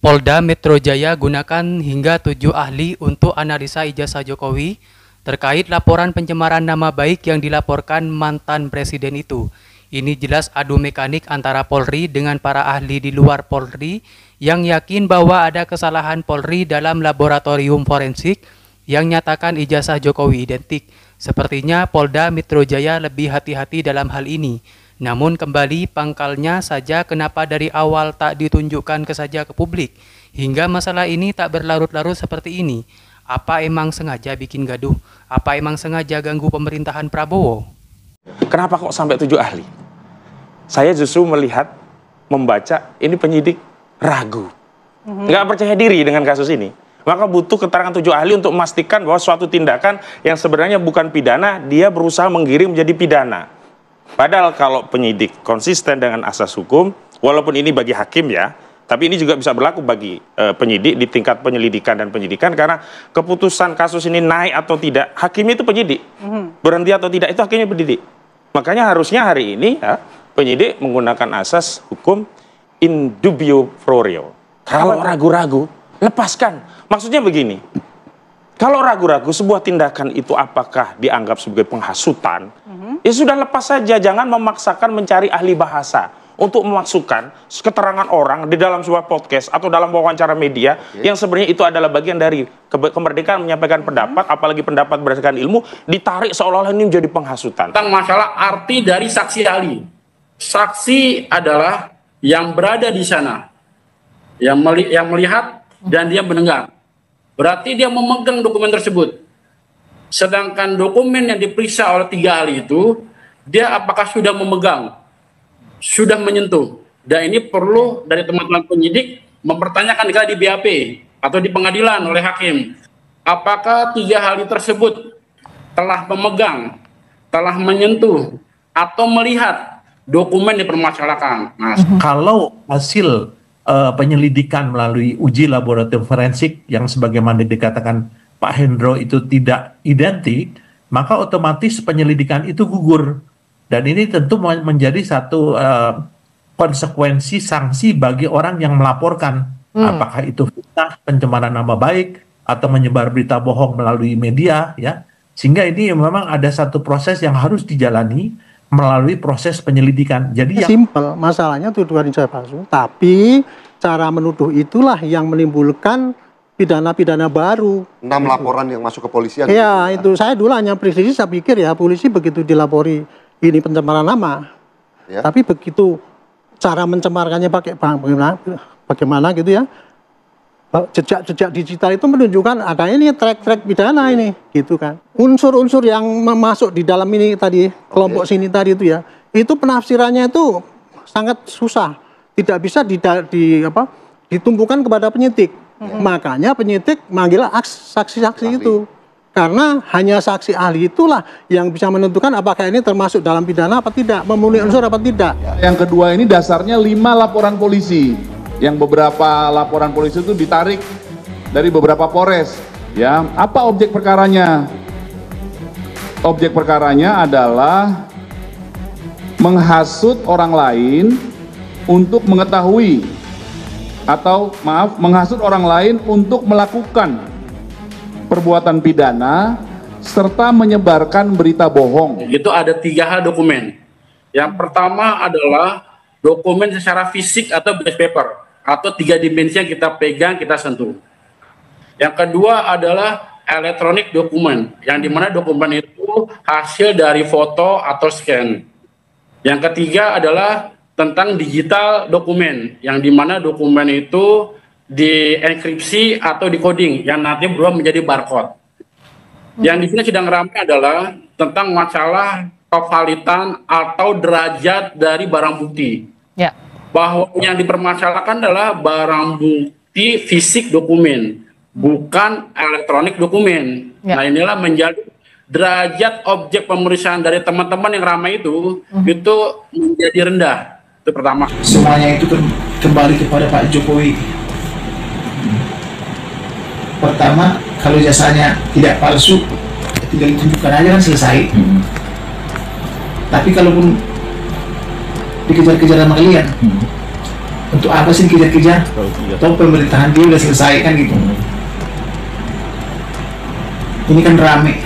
Polda Metro Jaya gunakan hingga 7 ahli untuk analisa ijazah Jokowi terkait laporan pencemaran nama baik yang dilaporkan mantan presiden itu. Ini jelas adu mekanik antara Polri dengan para ahli di luar Polri yang yakin bahwa ada kesalahan Polri dalam laboratorium forensik yang nyatakan ijazah Jokowi identik. Sepertinya Polda Metro Jaya lebih hati-hati dalam hal ini. Namun kembali pangkalnya saja kenapa dari awal tak ditunjukkan saja ke publik, hingga masalah ini tak berlarut-larut seperti ini. Apa emang sengaja bikin gaduh? Apa emang sengaja ganggu pemerintahan Prabowo? Kenapa kok sampai 7 ahli? Saya justru melihat, membaca, ini penyidik ragu. Nggak percaya diri dengan kasus ini. Maka butuh keterangan 7 ahli untuk memastikan bahwa suatu tindakan yang sebenarnya bukan pidana, dia berusaha menggiring menjadi pidana. Padahal kalau penyidik konsisten dengan asas hukum, walaupun ini bagi hakim ya, tapi ini juga bisa berlaku bagi penyidik di tingkat penyelidikan dan penyidikan, karena keputusan kasus ini naik atau tidak, hakim itu penyidik. Berhenti atau tidak, itu hakimnya penyidik. Makanya harusnya hari ini ya, penyidik menggunakan asas hukum in dubio pro reo. Kalau ragu-ragu, lepaskan. Maksudnya begini, kalau ragu-ragu sebuah tindakan itu apakah dianggap sebagai penghasutan, ya sudah lepas saja, jangan memaksakan mencari ahli bahasa untuk memasukkan keterangan orang di dalam sebuah podcast atau dalam wawancara media yang sebenarnya itu adalah bagian dari kemerdekaan menyampaikan pendapat, apalagi pendapat berdasarkan ilmu, ditarik seolah-olah ini menjadi penghasutan. Tentang masalah arti dari saksi ahli. Saksi adalah yang berada di sana, yang melihat dan dia mendengar. Berarti dia memegang dokumen tersebut. Sedangkan dokumen yang diperiksa oleh 3 ahli itu, dia apakah sudah memegang, sudah menyentuh. Dan ini perlu dari teman-teman penyidik mempertanyakan di BAP atau di pengadilan oleh hakim. Apakah 3 ahli tersebut telah memegang, telah menyentuh, atau melihat dokumen dipermasalahkan. Nah, kalau hasil penyelidikan melalui uji laboratorium forensik yang sebagaimana dikatakan Pak Hendro itu tidak identik, maka otomatis penyelidikan itu gugur. Dan ini tentu menjadi satu konsekuensi sanksi bagi orang yang melaporkan. Apakah itu fitnah, pencemaran nama baik, atau menyebar berita bohong melalui media, ya. Sehingga ini memang ada satu proses yang harus dijalani melalui proses penyelidikan. Jadi simpel, masalahnya tuduhan ijazah palsu, tapi cara menuduh itulah yang menimbulkan pidana-pidana baru. 6 laporan yang masuk ke polisian. Ya, itu saya dulu hanya presisi, saya pikir ya polisi begitu dilapori ini pencemaran nama. Ya. Tapi begitu cara mencemarkannya pakai bagaimana gitu ya. Jejak-jejak digital itu menunjukkan ada ini track pidana ini, gitu kan. Unsur-unsur yang masuk di dalam ini tadi, kelompok sini tadi itu ya, itu penafsirannya itu sangat susah. Tidak bisa ditumpukan kepada penyidik. Makanya penyidik manggil saksi-saksi itu. Karena hanya saksi ahli itulah yang bisa menentukan apakah ini termasuk dalam pidana apa tidak, memenuhi unsur apa tidak. Yang kedua ini dasarnya 5 laporan polisi. Yang beberapa laporan polisi itu ditarik dari beberapa Polres. Ya, apa objek perkaranya? Objek perkaranya adalah menghasut orang lain untuk mengetahui atau menghasut orang lain untuk melakukan perbuatan pidana serta menyebarkan berita bohong. Itu ada 3 hal dokumen. Yang pertama adalah dokumen secara fisik atau base paper, atau 3 dimensi yang kita pegang, kita sentuh. Yang kedua adalah elektronik dokumen, yang dimana dokumen itu hasil dari foto atau scan. Yang ketiga adalah tentang digital dokumen, yang dimana dokumen itu dienkripsi atau decoding, yang nanti berubah menjadi barcode. Yang di sini sedang ramai adalah tentang masalah kevalitan atau derajat dari barang bukti. Ya. Bahwa yang dipermasalahkan adalah barang bukti fisik dokumen, bukan elektronik dokumen. Ya. Nah, inilah menjadi derajat objek pemeriksaan dari teman-teman yang ramai itu menjadi rendah. Itu pertama. Semuanya itu kembali kepada Pak Jokowi. Pertama, kalau jasanya tidak palsu, tinggal ditunjukkan aja kan selesai. Tapi kalaupun dikejar-kejar sama kalian, Untuk apa sih dikejar-kejar? Atau pemerintahan dia udah selesai kan gitu. Ini kan rame.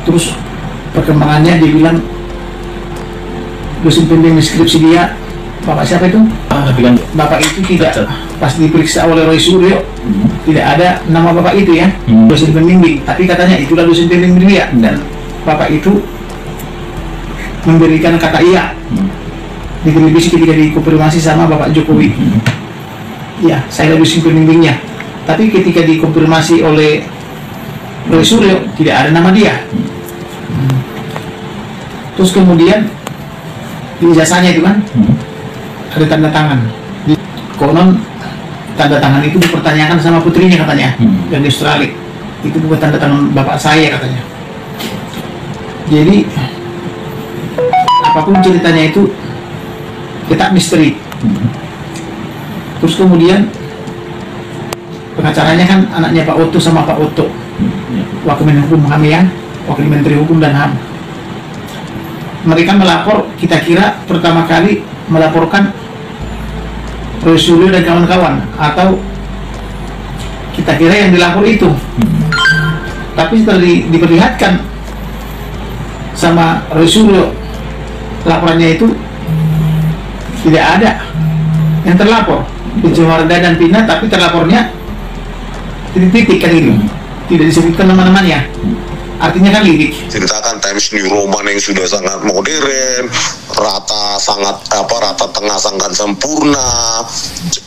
Terus perkembangannya dia bilang dosen pembimbing skripsi dia, Bapak siapa itu? Bapak itu tidak, pas diperiksa oleh Roy Suryo, tidak ada nama Bapak itu ya, dosen pembimbing. Tapi katanya itulah dosen pembimbing dia, dan Bapak itu memberikan kata iya di televisi ketika dikonfirmasi sama Bapak Jokowi. Ya, saya dosen pembimbingnya. Tapi ketika dikonfirmasi oleh Roy Suryo, tidak ada nama dia. Terus kemudian di ijazahnya itu kan ada tanda tangan. Konon tanda tangan itu dipertanyakan sama putrinya katanya, yang di Australia. Itu bukan tanda tangan bapak saya katanya. Jadi apapun ceritanya itu tetap misteri. Terus kemudian pengacaranya kan anaknya Pak Otto sama Pak Otto, Wakil Menhukum HAM ya, Wakil Menteri Hukum dan HAM. Mereka melapor, kita kira pertama kali melaporkan Roy Suryo dan kawan-kawan, atau kita kira yang dilapor itu. Tapi setelah diperlihatkan sama Roy Suryo laporannya itu tidak ada yang terlapor, pencemaran dan pidana, tapi terlapornya titik-titik kan itu, tidak disebutkan nama-namanya. Artinya kan lirik. Ceritakan Times New Roman yang sudah sangat modern, rata tengah sangat sempurna,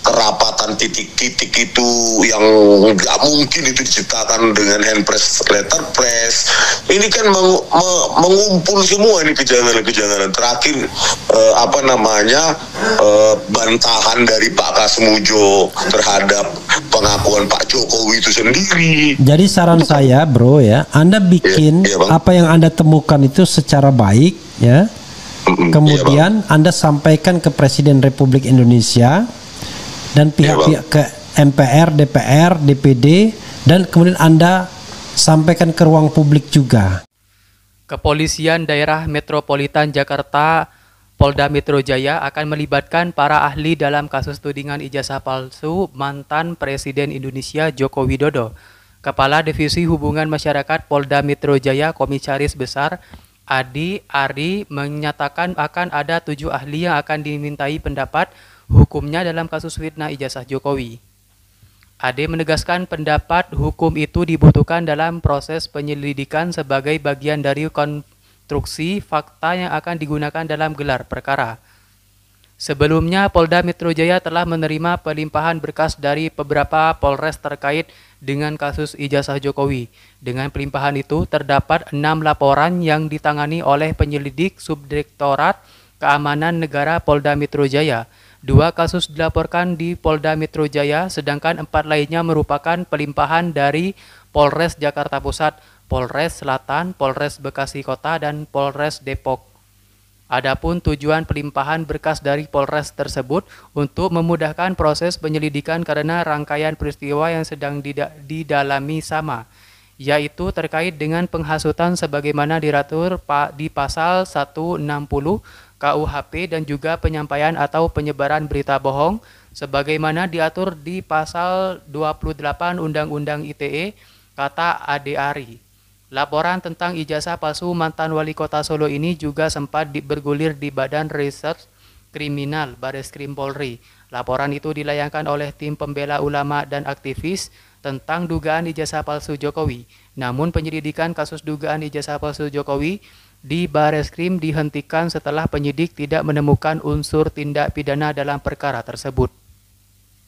kerapatan titik-titik itu yang nggak mungkin itu diciptakan dengan hand press, letter press. Ini kan mengumpul semua ini kejanggalan-kejanggalan. Terakhir bantahan dari Pak Kasmujo terhadap pengakuan Pak Jokowi itu sendiri. Jadi saran saya, bro ya, Anda bikin apa yang Anda temukan itu secara baik ya. Kemudian Anda sampaikan ke Presiden Republik Indonesia dan pihak-pihak ke MPR, DPR, DPD, dan kemudian Anda sampaikan ke ruang publik juga. Kepolisian Daerah Metropolitan Jakarta Polda Metro Jaya akan melibatkan para ahli dalam kasus tudingan ijazah palsu mantan Presiden Indonesia Joko Widodo. Kepala Divisi Hubungan Masyarakat Polda Metro Jaya Komisaris Besar Adi Ari menyatakan akan ada 7 ahli yang akan dimintai pendapat hukumnya dalam kasus fitnah ijazah Jokowi. Ade menegaskan pendapat hukum itu dibutuhkan dalam proses penyelidikan sebagai bagian dari konstruksi fakta yang akan digunakan dalam gelar perkara. Sebelumnya, Polda Metro Jaya telah menerima pelimpahan berkas dari beberapa Polres terkait dengan kasus ijazah Jokowi. Dengan pelimpahan itu, terdapat 6 laporan yang ditangani oleh penyelidik Subdirektorat Keamanan Negara Polda Metro Jaya. 2 kasus dilaporkan di Polda Metro Jaya, sedangkan 4 lainnya merupakan pelimpahan dari Polres Jakarta Pusat, Polres Selatan, Polres Bekasi Kota, dan Polres Depok. Adapun tujuan pelimpahan berkas dari Polres tersebut untuk memudahkan proses penyelidikan karena rangkaian peristiwa yang sedang didalami sama, yaitu terkait dengan penghasutan sebagaimana diatur di pasal 160 KUHP dan juga penyampaian atau penyebaran berita bohong sebagaimana diatur di pasal 28 Undang-Undang ITE, kata Ade Ari. Laporan tentang ijazah palsu mantan wali kota Solo ini juga sempat bergulir di Badan Reserse Kriminal Bareskrim Polri. Laporan itu dilayangkan oleh tim pembela ulama dan aktivis tentang dugaan ijazah palsu Jokowi. Namun penyelidikan kasus dugaan ijazah palsu Jokowi di Bareskrim dihentikan setelah penyidik tidak menemukan unsur tindak pidana dalam perkara tersebut.